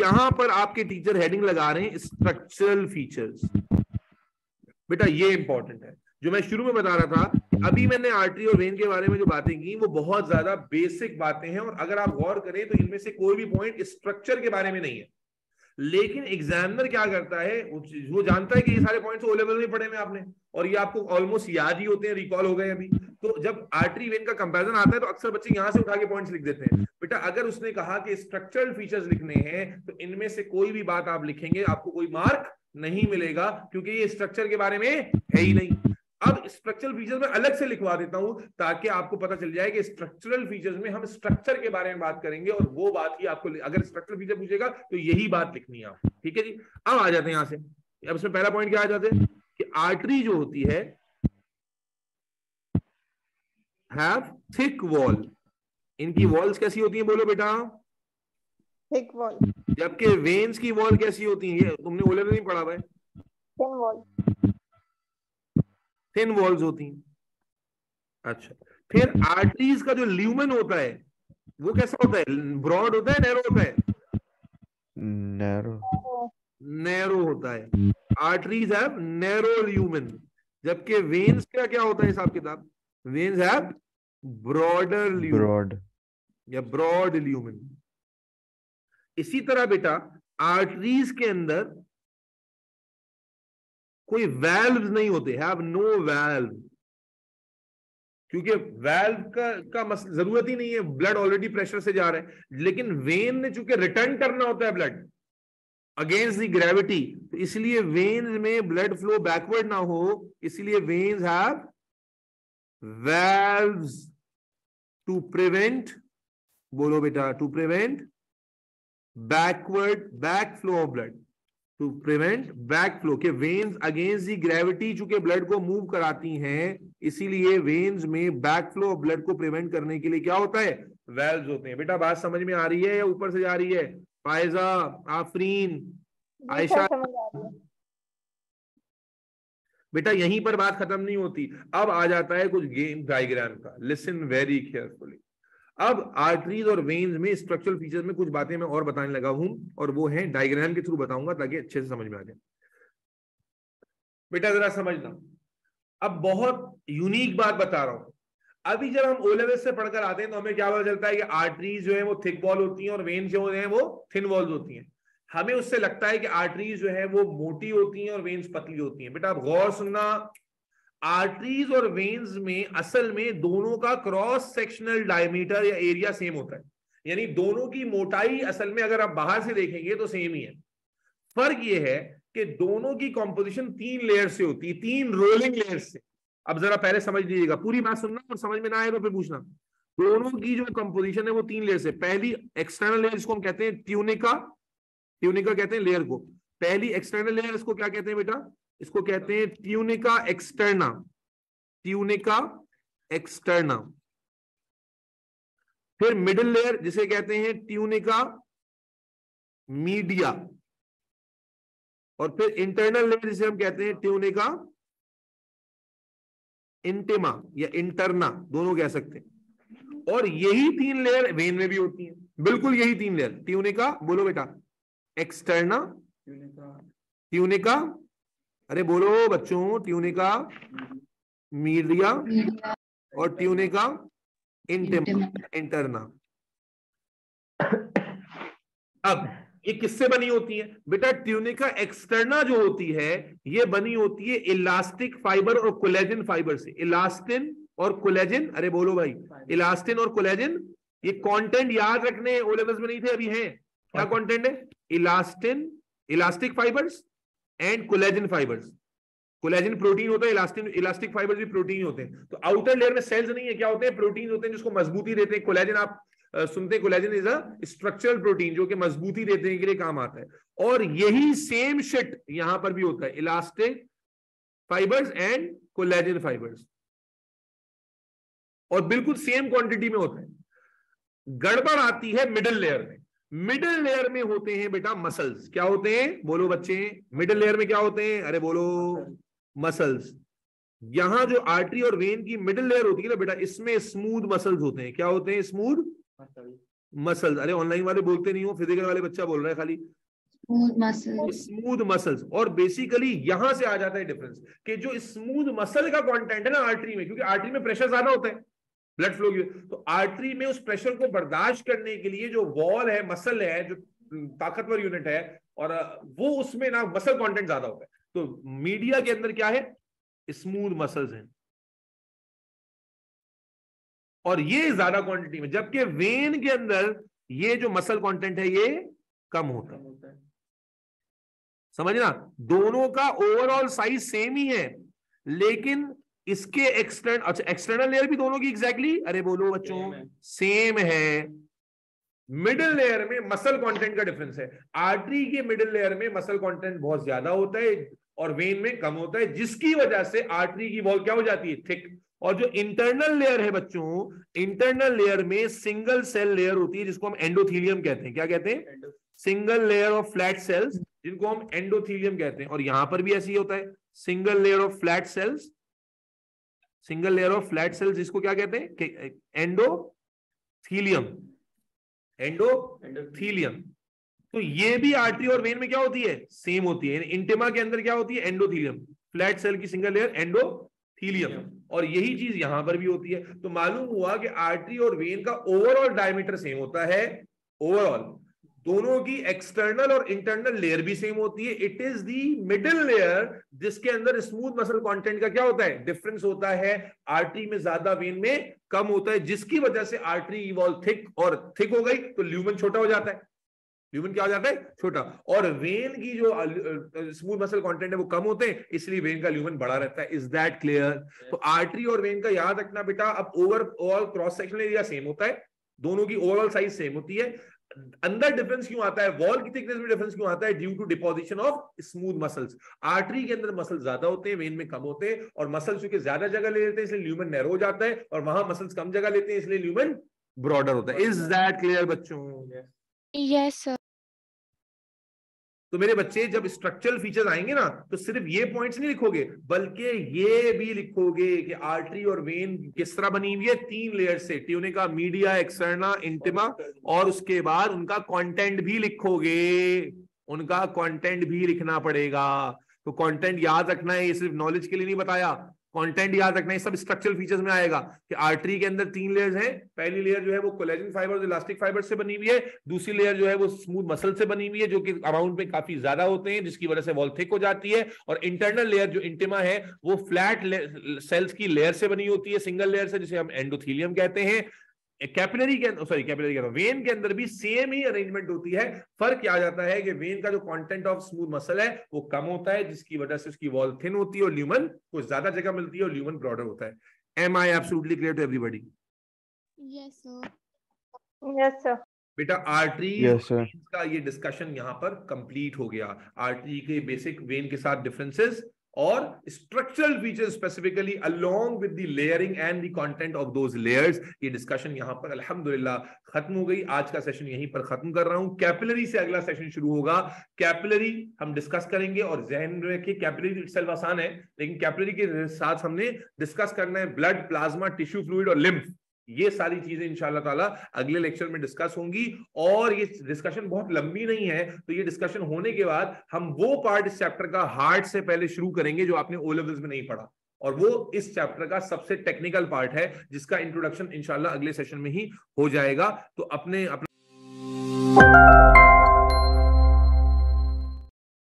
यहां पर आपके टीचर हेडिंग लगा रहे हैं स्ट्रक्चरल फीचर्स। बेटा ये इंपॉर्टेंट है, जो मैं शुरू में बता रहा था, अभी मैंने आर्टरी और वेन के बारे में जो बातें की वो बहुत ज्यादा बेसिक बातें हैं, और अगर आप गौर करें तो इनमें से कोई भी पॉइंट स्ट्रक्चर के बारे में नहीं है। लेकिन एग्जामिनर क्या करता है, वो जानता है कि ये सारे पॉइंट्स ओ लेवल में पढ़े हैं आपने, और ये आपको ऑलमोस्ट याद ही होते हैं, रिकॉल हो गए अभी। तो जब आर्टरी वेन का कंपैरिजन आता है तो अक्सर बच्चे यहां से उठा के पॉइंट्स लिख देते हैं। बेटा अगर उसने कहा कि स्ट्रक्चरल फीचर्स लिखने हैं तो इनमें से कोई भी बात आप लिखेंगे आपको कोई मार्क नहीं मिलेगा, क्योंकि ये स्ट्रक्चर के बारे में है ही नहीं। अब स्ट्रक्चरल फीचर्स में अलग से लिखवा देता हूं ताकि आपको पता चल जाए कि स्ट्रक्चरल फीचर्स में हम स्ट्रक्चर के बारे में बात करेंगे, और वो बात ही आपको, अगर स्ट्रक्चरल फीचर पूछेगा तो यही बात लिखनी है आपको। ठीक है जी। अब आ जाते हैं यहां से, अब इसमें पहला पॉइंट क्या आ जाते हैं कि आर्टरी जो होती है हैव थिक वॉल। इनकी वॉल्स कैसी होती हैं बोलो बेटा? Thick wall. जबकि वेन्स की वॉल कैसी होती है? तुमने ओ लेवल नहीं पढ़ा भाई? Thin wall. थिन वॉल्स होती हैं। अच्छा, फिर आर्टरीज का जो ल्यूमेन होता है वो कैसा होता है? ब्रॉड होता है, नैरो होता है? नैरो। नैरो होता है। आर्टरीज हैव नैरो ल्यूमेन, जबकि वेन्स का क्या होता है हिसाब किताब? Veins have broader lumen broad या ब्रॉड ल्यूमेन। इसी तरह बेटा आर्टरीज के अंदर कोई वैल्व्स नहीं होते, हैव नो वैल्व, क्योंकि वैल्व का जरूरत ही नहीं है, ब्लड ऑलरेडी प्रेशर से जा रहा है। लेकिन वेन ने चूंकि रिटर्न करना होता है ब्लड अगेंस्ट द ग्रेविटी, तो इसलिए वेन्स में ब्लड फ्लो बैकवर्ड ना हो, इसलिए veins have valves to prevent, बोलो बेटा, to prevent back flow of blood, to prevent back flow के वेन्स अगेंस्ट दी ग्रेविटी चूंकि ब्लड को मूव कराती हैं, इसीलिए वेन्स में बैक फ्लो ऑफ ब्लड को प्रिवेंट करने के लिए क्या होता है? वेल्व्स होते हैं। बेटा बात समझ में आ रही है या ऊपर से जा रही है? फायजा, आफरीन, आयशा, बेटा यहीं पर बात खत्म नहीं होती। अब आ जाता है कुछ गेम डायग्राम का, लिसन वेरी केयरफुली। अब आर्टरीज और वेन्स में स्ट्रक्चरल फीचर्स में कुछ बातें मैं और बताने लगा हूं, और वो है डायग्राम के थ्रू बताऊंगा ताकि अच्छे से समझ में आ जाए। बेटा जरा समझना, अब बहुत यूनिक बात बता रहा हूं। अभी जब हम ओ लेवल से पढ़कर आते हैं तो हमें क्या पता चलता है कि आर्टरीज जो है वो थिक वॉल होती हैं और वेन्स जो है वो थिन वॉल्स होती हैं। हमें उससे लगता है कि आर्टरीज जो है वो मोटी होती हैं और वेन्स पतली होती हैं। बेटा आप गौर सुनना, आर्टरीज और वेन्स में असल में दोनों का क्रॉस सेक्शनल डायमीटर या एरिया सेम होता है, यानी दोनों की मोटाई असल में अगर आप बाहर से देखेंगे तो सेम ही है। फर्क यह है कि दोनों की कॉम्पोजिशन 3 लेयर से होती है, 3 रोलिंग लेयर से। अब जरा पहले समझ लीजिएगा, पूरी बात सुनना, और समझ में ना आए तो फिर पूछना। दोनों की जो कंपोजिशन है वो 3 लेयर से। पहली एक्सटर्नल लेयर जिसको हम कहते हैं ट्यूनिका, ट्यूनिका कहते हैं लेयर को। पहली एक्सटर्नल लेयर इसको क्या कहते हैं बेटा? इसको कहते हैं ट्यूनिका एक्सटर्ना, ट्यूनिका एक्सटर्ना। फिर मिडिल लेयर जिसे कहते हैं ट्यूनिका मीडिया, और फिर इंटरनल लेयर जिसे हम कहते हैं ट्यूनिका इंटिमा या इंटरना, दोनों कह सकते हैं। और यही 3 लेयर वेन में भी होती हैं, बिल्कुल यही 3 लेयर। ट्यूनिका, बोलो बेटा, एक्सटर्ना, ट्यूनिका, अरे बोलो बच्चों, ट्यूनिका मीडिया और ट्यूनिका इंटरना। अब ये किससे बनी होती है बेटा? ट्यूनिका एक्सटर्ना जो होती है ये बनी होती है इलास्टिक फाइबर और कोलेजन फाइबर से। इलास्टिन और कोलेजन, अरे बोलो भाई, इलास्टिन और कोलेजन, ये कंटेंट याद रखने, ओ लेवल्स में नहीं थे, अभी हैं। क्या कंटेंट है? Elastin, elastic fibres and collagen fibres. Collagen protein होता है, इलास्टिक फाइबर्स भी प्रोटीन होते हैं। तो आउटर लेयर में सेल्स नहीं है, क्या होते हैं? प्रोटीन होते हैं जिसको मजबूती देते हैं। कोलेजन आप सुनते हैं, collagen is a structural protein जो कि मजबूती देने के लिए काम आता है। और यही सेम शिट यहां पर भी होता है, elastic fibres and collagen fibres, और बिल्कुल सेम क्वांटिटी में होता है। गड़बड़ आती है मिडिल लेयर में। मिडिल लेयर में होते हैं बेटा मसल्स। क्या होते हैं बोलो बच्चे? मिडिल लेयर में क्या होते हैं? अरे बोलो, मसल्स। यहां जो आर्टरी और वेन की मिडिल लेयर होती है ना बेटा, इसमें स्मूथ मसल्स होते हैं। क्या होते हैं? स्मूथ मसल्स, अरे ऑनलाइन वाले बोलते नहीं हो, फिजिकल वाले बच्चा बोल रहा है खाली। Smooth muscles. और बेसिकली यहां से आ जाता है डिफरेंस कि जो स्मूथ मसल का कंटेंट है ना आर्टरी में, क्योंकि आर्टरी में प्रेशर ज्यादा होता है ब्लड फ्लो की, तो आर्टरी में उस प्रेशर को बर्दाश्त करने के लिए जो वॉल है, मसल है, जो ताकतवर यूनिट है, और वो उसमें ना मसल कंटेंट ज्यादा होता है। तो मीडिया के अंदर क्या है, स्मूथ मसल्स हैं, और ये ज्यादा क्वांटिटी में, जबकि वेन के अंदर ये जो मसल कंटेंट है ये कम होता है। समझना, दोनों का ओवरऑल साइज सेम ही है, लेकिन इसके एक्सटर्नल लेयर भी दोनों की एग्जैक्टली अरे बोलो बच्चों सेम है। मिडिल लेयर में मसल कंटेंट का डिफरेंस है। आर्टरी के मिडिल लेयर में मसल कंटेंट बहुत ज्यादा होता है और वेन में कम होता है, जिसकी वजह से आर्टरी की वॉल क्या हो जाती है, थिक। और जो इंटरनल लेयर है बच्चों, इंटरनल लेयर में सिंगल सेल लेयर होती है जिसको हम एंडोथीलियम कहते हैं। क्या कहते हैं? Single layer of flat sales, जिनको हम एंडोथीलियम कहते हैं। और यहां पर भी ऐसे ही होता है, single layer of flat sales, single layer of flat sales जिसको क्या कहते हैं, एंडोथीलियम, एंडोथीलियम। तो ये भी आर्टरी और वेन में क्या होती है, सेम होती है। इंटिमा के अंदर क्या होती है, एंडोथीलियम, फ्लैट सेल की सिंगल लेयर एंडोथीलियम, और यही चीज यहां पर भी होती है। तो मालूम हुआ कि आर्टरी और वेन का ओवरऑल डायमीटर सेम होता है, ओवरऑल दोनों की एक्सटर्नल और इंटरनल लेयर भी सेम होती है। It is the middle layer जिसके अंदर स्मूथ मसल कंटेंट का क्या होता है, डिफरेंस होता है। आर्टरी में ज्यादा, वेन में कम होता है, जिसकी वजह से आर्टरी की वॉल थिक, और थिक हो गई तो ल्यूमन छोटा हो जाता है। ल्यूमन क्या हो जाता है, छोटा। और वेन की जो स्मूथ मसल कंटेंट है वो कम होते हैं, इसलिए वेन का ल्यूमन बड़ा रहता है। Is that clear? तो आर्टरी और वेन का याद रखना बेटा। अब overall cross sectional area same होता है, दोनों की ओवरऑल साइज सेम होती है। अंदर डिफरेंस क्यों आता है, वॉल की थिकनेस में डिफरेंस क्यों आता है, due to deposition of smooth muscles. Artery के अंदर मसल ज्यादा होते हैं, वेन में कम होते हैं, और मसल्स क्योंकि ज्यादा जगह ले लेते हैं इसलिए ल्यूमन नैरो हो जाता है, और वहां मसल्स कम जगह लेते हैं इसलिए ल्यूमन ब्रॉडर होता है। इज दैट क्लियर बच्चों? Yes sir. तो मेरे बच्चे, जब स्ट्रक्चरल फीचर्स आएंगे ना, तो सिर्फ ये पॉइंट्स नहीं लिखोगे, बल्कि ये भी लिखोगे कि आर्टरी और वेन किस तरह बनी हुई है, 3 लेयर से, ट्यूनिका, मीडिया, एक्सटर्ना, इंटिमा, और उसके बाद उनका कंटेंट भी लिखोगे, उनका कंटेंट भी लिखना पड़ेगा। तो कंटेंट याद रखना है, ये सिर्फ नॉलेज के लिए नहीं बताया, कंटेंट याद रखना है। सब स्ट्रक्चरल फीचर्स में आएगा कि आर्टरी के अंदर 3 लेयर्स हैं। पहली लेयर जो है वो कोलेजन फाइबर और इलास्टिक फाइबर से बनी हुई है, दूसरी लेयर जो है वो स्मूथ मसल से बनी हुई है, जो कि अमाउंट में काफी ज्यादा होते हैं, जिसकी वजह से वॉल थिक हो जाती है। और इंटरनल लेयर जो इंटिमा है वो फ्लैट सेल्स की लेयर से बनी होती है, सिंगल लेयर से, जिसे हम एंडोथीलियम कहते हैं। कैपिलरी के अंदर, सॉरी कैपिलरी कह रहा हूं, वेन के अंदर भी सेम ही अरेंजमेंट होती है। फर्क क्या आ जाता है कि वेन का जो कंटेंट ऑफ स्मूथ मसल है वो कम होता है, जिसकी वजह से उसकी वॉल थिन होती है और ल्यूमन को ज्यादा जगह मिलती है और ल्यूमन ब्रॉडर होता है। Am I absolutely clear to everybody? Yes sir. Yes sir. बेटा आर्टरी Yes, sir. का ये डिस्कशन यहाँ पर कंप्लीट हो गया। आर्टरी के बेसिक, वेन के साथ डिफरेंसेस और structural features specifically along with the layering and the content of those layers, ये डिस्कशन यहाँ पर अल्हम्दुलिल्लाह खत्म हो गई। आज का सेशन यहीं पर खत्म कर रहा हूँ। कैपिलरी से अगला सेशन शुरू होगा। कैपिलरी हम डिस्कस करेंगे, और ध्यान में रखिए कैपिलरी इटसेल्फ आसान है, लेकिन कैपिलरी के साथ हमने डिस्कस करना है ब्लड, प्लाज्मा, टिश्यू फ्लूइड और लिम्फ। ये सारी चीजें इंशाल्लाह ताला अगले लेक्चर में डिस्कस होंगी। और ये डिस्कशन बहुत लंबी नहीं है, तो ये डिस्कशन होने के बाद हम वो पार्ट इस चैप्टर का हार्ट से पहले शुरू करेंगे जो आपने ओ लेवल्स में नहीं पढ़ा, और वो इस चैप्टर का सबसे टेक्निकल पार्ट है, जिसका इंट्रोडक्शन इंशाल्लाह अगले सेशन में ही हो जाएगा। तो अपने